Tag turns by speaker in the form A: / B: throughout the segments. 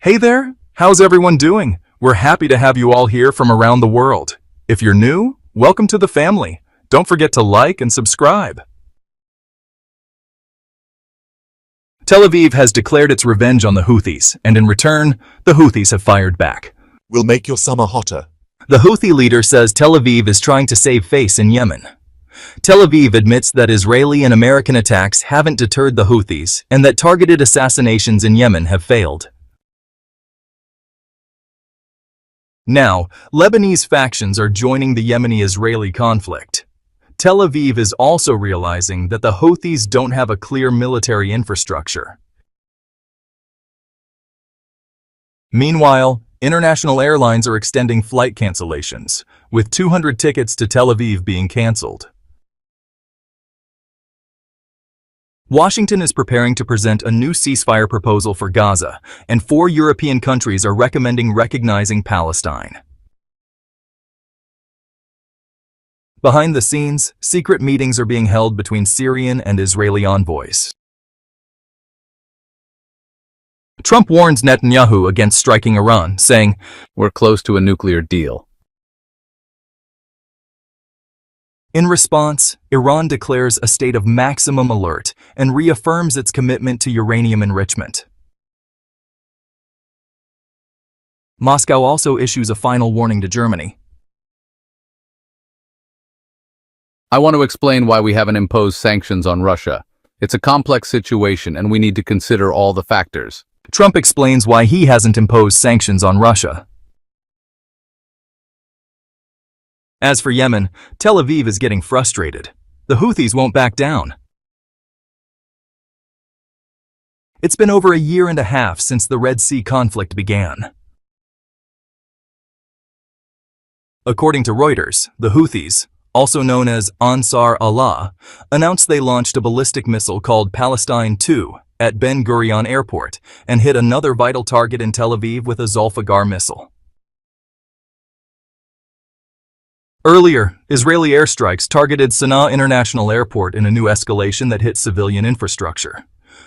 A: Hey there, how's everyone doing? We're happy to have you all here from around the world. If you're new, welcome to the family. Don't forget to like and subscribe. Tel Aviv has declared its revenge on the Houthis, and in return, the Houthis have fired back.
B: We'll make your summer hotter.
A: The Houthi leader says Tel Aviv is trying to save face in Yemen. Tel Aviv admits that Israeli and American attacks haven't deterred the Houthis and that targeted assassinations in Yemen have failed. Now, Lebanese factions are joining the Yemeni-Israeli conflict. Tel Aviv is also realizing that the Houthis don't have a clear military infrastructure. Meanwhile, international airlines are extending flight cancellations, with 200 tickets to Tel Aviv being canceled. Washington is preparing to present a new ceasefire proposal for Gaza, and 4 European countries are recommending recognizing Palestine. Behind the scenes, secret meetings are being held between Syrian and Israeli envoys. Trump warns Netanyahu against striking Iran, saying,
C: "We're close to a nuclear deal."
A: In response, Iran declares a state of maximum alert and reaffirms its commitment to uranium enrichment. Moscow also issues a final warning to Germany.
C: I want to explain why we haven't imposed sanctions on Russia. It's a complex situation and we need to consider all the factors.
A: Trump explains why he hasn't imposed sanctions on Russia. As for Yemen, Tel Aviv is getting frustrated. The Houthis won't back down. It's been over a year and a half since the Red Sea conflict began. According to Reuters, the Houthis, also known as Ansar Allah, announced they launched a ballistic missile called Palestine 2 at Ben Gurion Airport and hit another vital target in Tel Aviv with a Zulfiqar missile. Earlier, Israeli airstrikes targeted Sana'a International Airport in a new escalation that hit civilian infrastructure.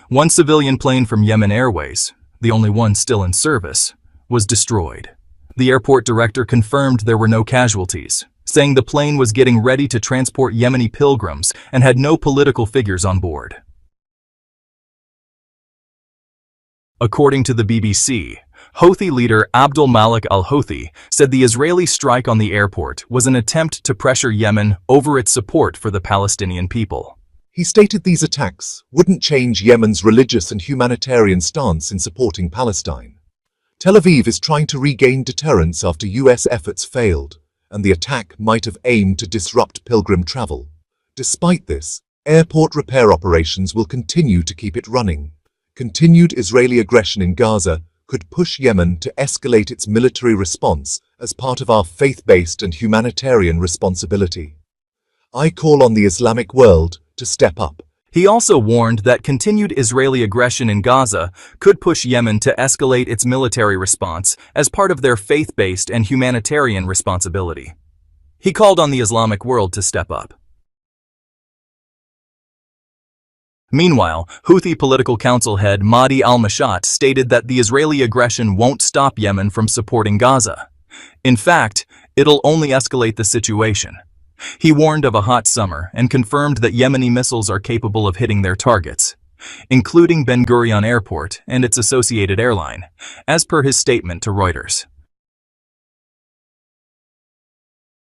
A: One civilian plane from Yemen Airways, the only one still in service, was destroyed. The airport director confirmed there were no casualties, saying the plane was getting ready to transport Yemeni pilgrims and had no political figures on board. According to the BBC, Houthi leader Abdul Malik al-Houthi said the Israeli strike on the airport was an attempt to pressure Yemen over its support for the Palestinian people.
B: He stated these attacks wouldn't change Yemen's religious and humanitarian stance in supporting Palestine. Tel Aviv is trying to regain deterrence after US efforts failed, and the attack might have aimed to disrupt pilgrim travel. Despite this, airport repair operations will continue to keep it running. Continued Israeli aggression in Gaza could push Yemen to escalate its military response as part of our faith-based and humanitarian responsibility. I call on the Islamic world to step up.
A: He also warned that continued Israeli aggression in Gaza could push Yemen to escalate its military response as part of their faith-based and humanitarian responsibility. He called on the Islamic world to step up. Meanwhile, Houthi political council head Mahdi al-Mashat stated that the Israeli aggression won't stop Yemen from supporting Gaza. In fact, it'll only escalate the situation. He warned of a hot summer and confirmed that Yemeni missiles are capable of hitting their targets, including Ben Gurion Airport and its associated airline, as per his statement to Reuters.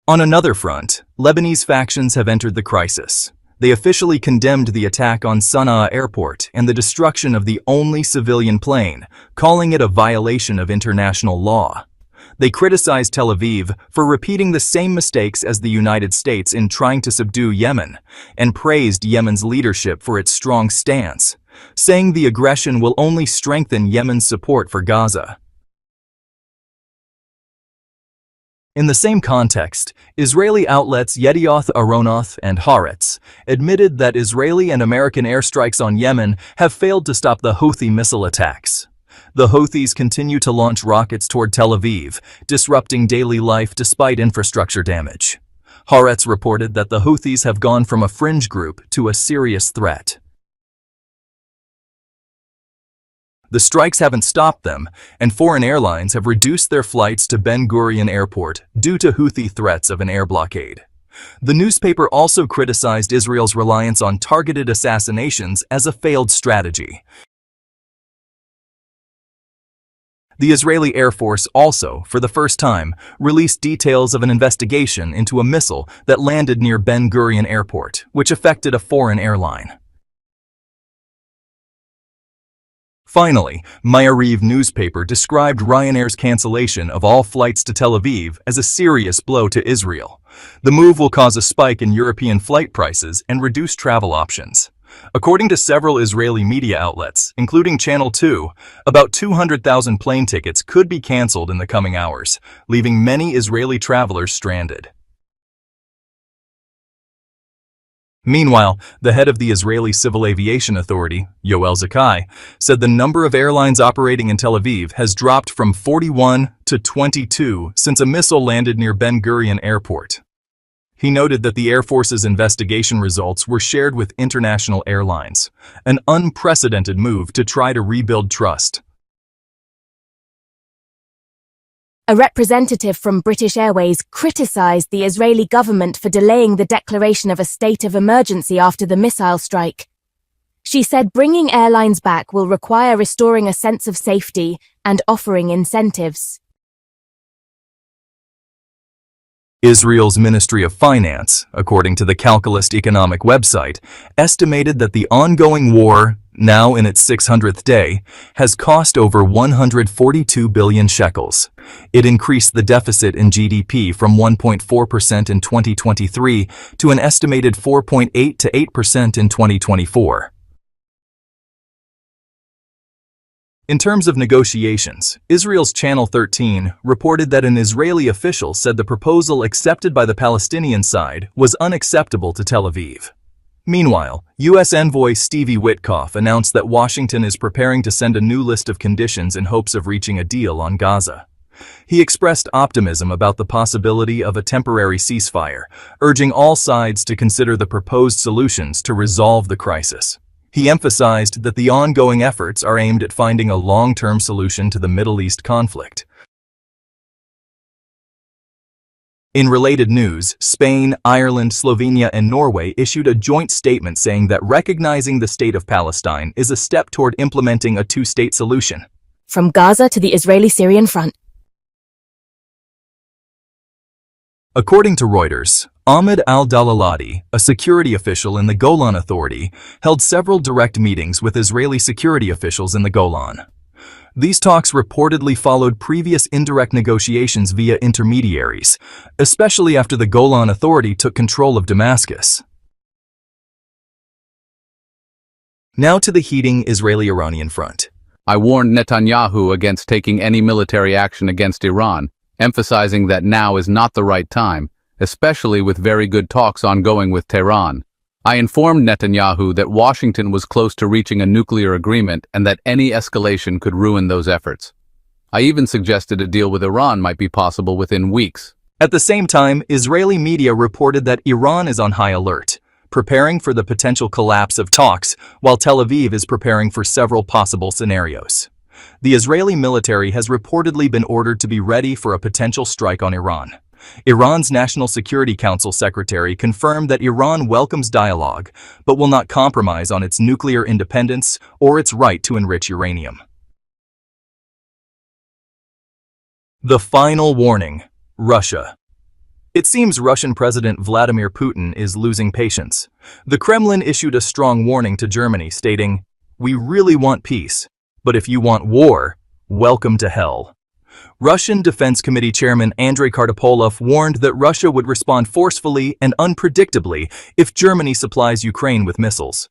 A: On another front, Lebanese factions have entered the crisis. They officially condemned the attack on Sana'a Airport and the destruction of the only civilian plane, calling it a violation of international law. They criticized Tel Aviv for repeating the same mistakes as the United States in trying to subdue Yemen, and praised Yemen's leadership for its strong stance, saying the aggression will only strengthen Yemen's support for Gaza. In the same context, Israeli outlets Yedioth Aharonoth and Haaretz admitted that Israeli and American airstrikes on Yemen have failed to stop the Houthi missile attacks. The Houthis continue to launch rockets toward Tel Aviv, disrupting daily life despite infrastructure damage. Haaretz reported that the Houthis have gone from a fringe group to a serious threat. The strikes haven't stopped them, and foreign airlines have reduced their flights to Ben Gurion Airport due to Houthi threats of an air blockade. The newspaper also criticized Israel's reliance on targeted assassinations as a failed strategy. The Israeli Air Force also, for the first time, released details of an investigation into a missile that landed near Ben Gurion Airport, which affected a foreign airline. Finally, Ma'ariv newspaper described Ryanair's cancellation of all flights to Tel Aviv as a serious blow to Israel. The move will cause a spike in European flight prices and reduce travel options. According to several Israeli media outlets, including Channel 2, about 200,000 plane tickets could be canceled in the coming hours, leaving many Israeli travelers stranded. Meanwhile, the head of the Israeli Civil Aviation Authority, Yoel Zakai, said the number of airlines operating in Tel Aviv has dropped from 41 to 22 since a missile landed near Ben Gurion Airport. He noted that the Air Force's investigation results were shared with international airlines, an unprecedented move to try to rebuild trust.
D: A representative from British Airways criticised the Israeli government for delaying the declaration of a state of emergency after the missile strike. She said bringing airlines back will require restoring a sense of safety and offering incentives.
A: Israel's Ministry of Finance, according to the Calculist economic website, estimated that the ongoing war, now in its 600th day, has cost over 142 billion shekels. It increased the deficit in GDP from 1.4% in 2023 to an estimated 4.8 to 8% in 2024. In terms of negotiations, Israel's Channel 13 reported that an Israeli official said the proposal accepted by the Palestinian side was unacceptable to Tel Aviv. Meanwhile, U.S. envoy Stevie Witkoff announced that Washington is preparing to send a new list of conditions in hopes of reaching a deal on Gaza. He expressed optimism about the possibility of a temporary ceasefire, urging all sides to consider the proposed solutions to resolve the crisis. He emphasized that the ongoing efforts are aimed at finding a long-term solution to the Middle East conflict. In related news, Spain, Ireland, Slovenia, and Norway issued a joint statement saying that recognizing the state of Palestine is a step toward implementing a two-state solution.
D: From Gaza to the Israeli-Syrian front.
A: According to Reuters, Ahmed al-Dalalati, a security official in the Golan Authority, held several direct meetings with Israeli security officials in the Golan. These talks reportedly followed previous indirect negotiations via intermediaries, especially after the Golan Authority took control of Damascus. Now to the heating Israeli-Iranian front.
C: I warned Netanyahu against taking any military action against Iran, emphasizing that now is not the right time, especially with very good talks ongoing with Tehran. I informed Netanyahu that Washington was close to reaching a nuclear agreement and that any escalation could ruin those efforts. I even suggested a deal with Iran might be possible within weeks.
A: At the same time, Israeli media reported that Iran is on high alert, preparing for the potential collapse of talks, while Tel Aviv is preparing for several possible scenarios. The Israeli military has reportedly been ordered to be ready for a potential strike on Iran. Iran's National Security Council secretary confirmed that Iran welcomes dialogue, but will not compromise on its nuclear independence or its right to enrich uranium. The final warning: Russia. It seems Russian President Vladimir Putin is losing patience. The Kremlin issued a strong warning to Germany stating, "We really want peace, but if you want war, welcome to hell." Russian Defense Committee Chairman Andrei Kartapolov warned that Russia would respond forcefully and unpredictably if Germany supplies Ukraine with missiles.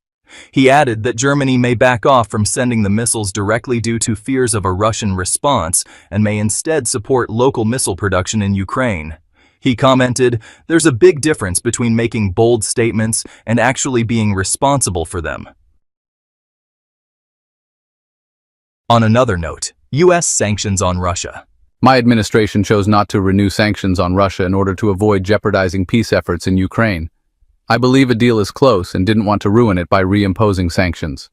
A: He added that Germany may back off from sending the missiles directly due to fears of a Russian response and may instead support local missile production in Ukraine. He commented, "There's a big difference between making bold statements and actually being responsible for them." On another note, U.S. sanctions on Russia.
C: My administration chose not to renew sanctions on Russia in order to avoid jeopardizing peace efforts in Ukraine. I believe a deal is close and didn't want to ruin it by reimposing sanctions.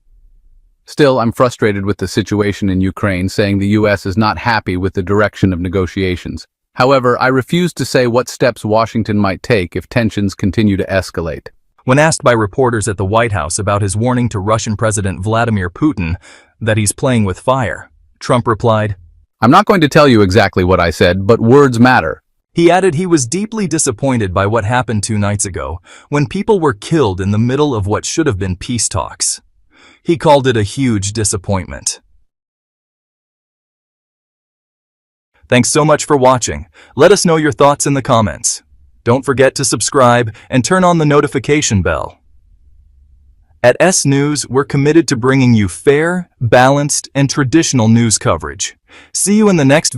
C: Still, I'm frustrated with the situation in Ukraine, saying the US is not happy with the direction of negotiations. However, I refuse to say what steps Washington might take if tensions continue to escalate.
A: When asked by reporters at the White House about his warning to Russian President Vladimir Putin that he's playing with fire, Trump replied,
C: I'm not going to tell you exactly what I said, but words matter.
A: He added he was deeply disappointed by what happened 2 nights ago, when people were killed in the middle of what should have been peace talks. He called it a huge disappointment. Thanks so much for watching. Let us know your thoughts in the comments. Don't forget to subscribe and turn on the notification bell. At S News, we're committed to bringing you fair, balanced, and traditional news coverage. See you in the next video.